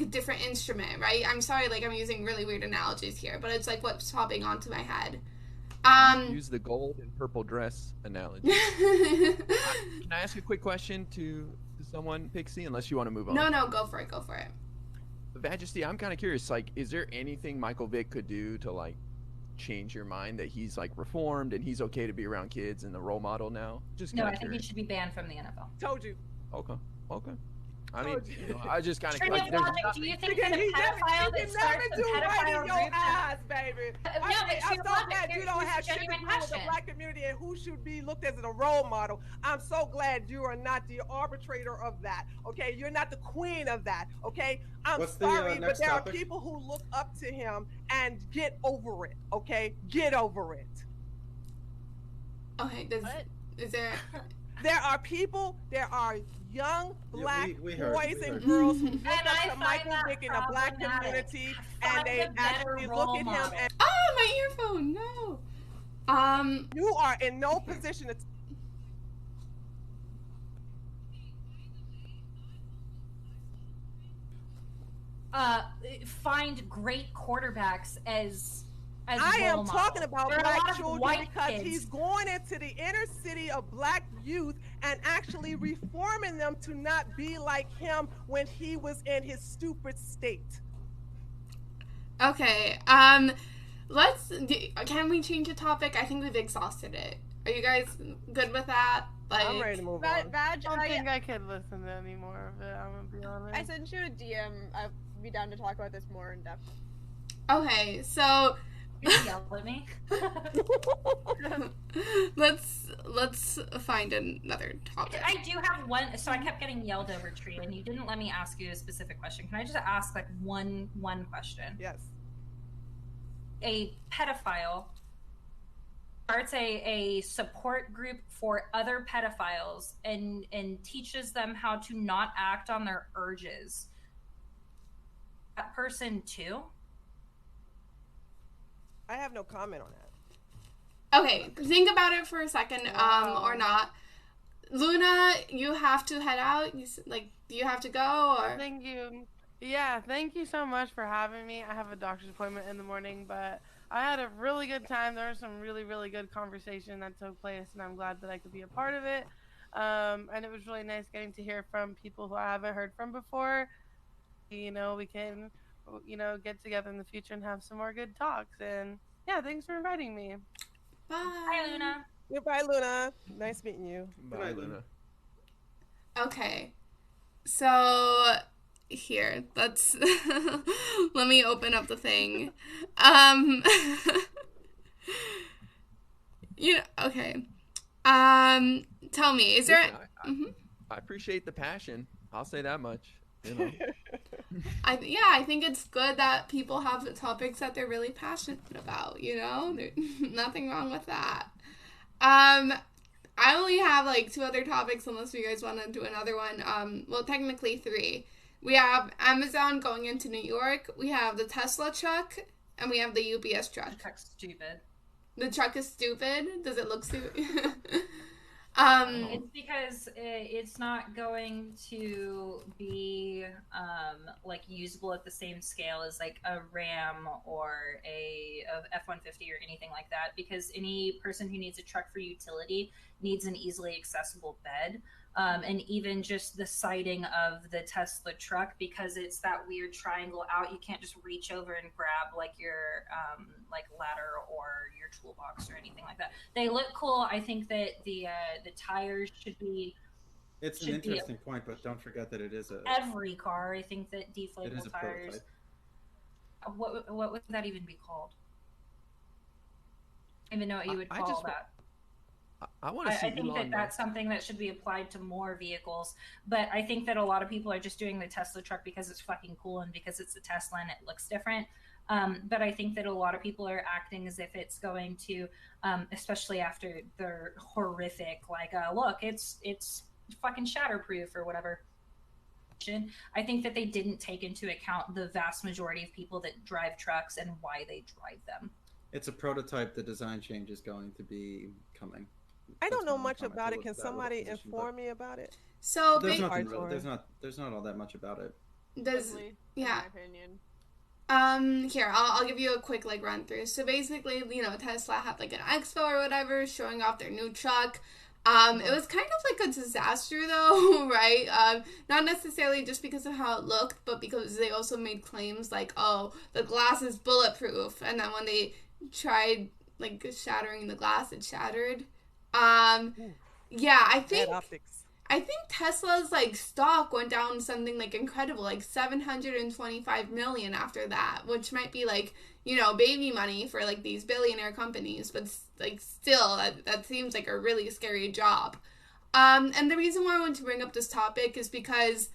different instrument, right? I'm sorry, like I'm using really weird analogies here, but it's like what's popping onto my head. Use the gold and purple dress analogy. Can I ask a quick question to someone, Pixie, unless you want to move on? No, go for it, go for it. Majesty, I'm kind of curious. Like, is there anything Michael Vick could do to like change your mind that he's like reformed and he's okay to be around kids and a role model now? Just No, kind I of think he curious. should be banned from the NFL. Told you. Okay, okay. I mean, I just kind of Trivia like. There's logic, do nothing. you think that a pedophile that starts a pedophile your group... eyes, baby. No, but I'm trivia so logic, glad you don't have shit to genuine do with the passion. black community and who should be looked as a role model. I'm so glad you are not the arbitrator of that. Okay, you're not the queen of that. Okay, I'm sorry, but there are people who look up to him and get over it. Okay, get over it. Okay, is there? There are people. There are young black we boys heard. and girls who look And up I to Michael find Vick in that the black problematic. community, Find and they a better actually look role at him model. and Oh, my earphone! No. you are in no position to. Find great quarterbacks as I am role talking models. about There are a lot black of children white because kids. he's going into the inner city of black youth and actually reforming them to not be like him when he was in his stupid state. Okay. Can we change the topic? I think we've exhausted it. Are you guys good with that? Like, I'm ready to move on. Badge, I don't think I could listen to any more of it, I'm gonna be honest. I sent you a DM. I'd be down to talk about this more in depth. Okay, so You yell at me. let's find another topic. I do have one. So I kept getting yelled over, Tree, and you didn't let me ask you a specific question. Can I just ask like one question? Yes. A pedophile starts a support group for other pedophiles and teaches them how to not act on their urges. That person too? I have no comment on that. Okay, think about it for a second, or not. Luna, you have to head out. Do you have to go, or? Thank you. Yeah, thank you so much for having me. I have a doctor's appointment in the morning, but I had a really good time. There was some really, really good conversation that took place, and I'm glad that I could be a part of it. And it was really nice getting to hear from people who I haven't heard from before. You know, we can, get together in the future and have some more good talks. And yeah, thanks for inviting me. Bye. Hi, Luna. Goodbye, Luna. Nice meeting you. Bye, Luna. Okay, so here, let's let me open up the thing. Okay. Tell me, is there? I appreciate the passion. I'll say that much. You know. I think it's good that people have the topics that they're really passionate about. You know, there's nothing wrong with that. I only have like 2 other topics unless you guys want to do another one. Well, technically 3. We have Amazon going into New York. We have the Tesla truck, and we have the UPS truck. The truck's stupid. The truck is stupid. Does it look stupid? It's because it's not going to be like usable at the same scale as like a Ram or a F-150 or anything like that, because any person who needs a truck for utility needs an easily accessible bed. And even just the sighting of the Tesla truck, because it's that weird triangle out, you can't just reach over and grab like your like ladder or your toolbox or anything like that. They look cool. I think that the tires should be. It's an interesting point, but don't forget that it is every car. I think that deflatable it is a tires. prototype. What would that even be called? I don't even know what you would call that. I want to see. I think that that's something that should be applied to more vehicles, but I think that a lot of people are just doing the Tesla truck because it's fucking cool and because it's a Tesla and it looks different. But I think that a lot of people are acting as if it's going to, especially after their horrific, like, look, it's fucking shatterproof or whatever. I think that they didn't take into account the vast majority of people that drive trucks and why they drive them. It's a prototype. The design change is going to be coming. I don't know much about it. Can somebody inform me about it? So there's nothing really, there's not all that much about it. Does in yeah. my opinion. Here, I'll give you a quick like run through. So basically, you know, Tesla had like an expo or whatever showing off their new truck. It was kind of like a disaster though, right? Not necessarily just because of how it looked, but because they also made claims like, oh, the glass is bulletproof, and then when they tried like shattering the glass, it shattered. Yeah, Bad optics. I think Tesla's like stock went down something like incredible, like 725 million after that, which might be like, you know, baby money for like these billionaire companies, but like still that seems like a really scary job. And the reason why I want to bring up this topic is because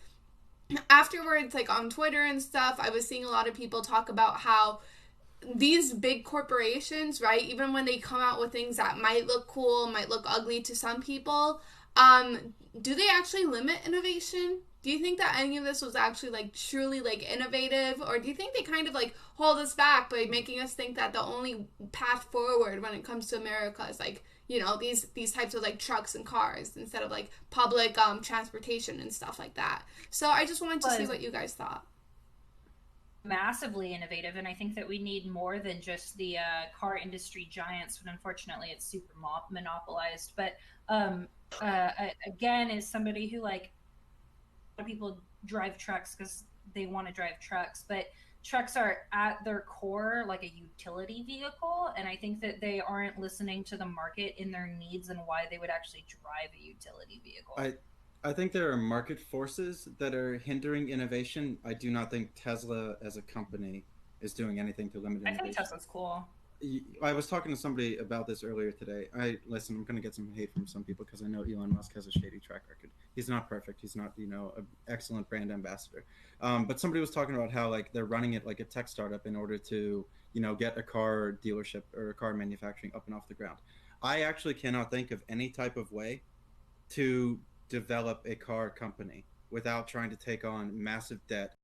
afterwards, like on Twitter and stuff, I was seeing a lot of people talk about how these big corporations, right, even when they come out with things that might look cool, might look ugly to some people, do they actually limit innovation? Do you think that any of this was actually like truly like innovative, or do you think they kind of like hold us back by making us think that the only path forward when it comes to America is like, you know, these types of like trucks and cars instead of like public transportation and stuff like that? So I just wanted to see what you guys thought. Massively innovative, and I think that we need more than just the car industry giants, but unfortunately it's super monopolized. But again, as somebody who like, a lot of people drive trucks because they want to drive trucks, but trucks are at their core like a utility vehicle, and I think that they aren't listening to the market in their needs and why they would actually drive a utility vehicle. I think there are market forces that are hindering innovation. I do not think Tesla as a company is doing anything to limit innovation. I think Tesla's cool. I was talking to somebody about this earlier today. Listen, I'm going to get some hate from some people because I know Elon Musk has a shady track record. He's not perfect. He's not, you know, an excellent brand ambassador. But somebody was talking about how like they're running it like a tech startup in order to, you know, get a car dealership or a car manufacturing up and off the ground. I actually cannot think of any type of way to develop a car company without trying to take on massive debt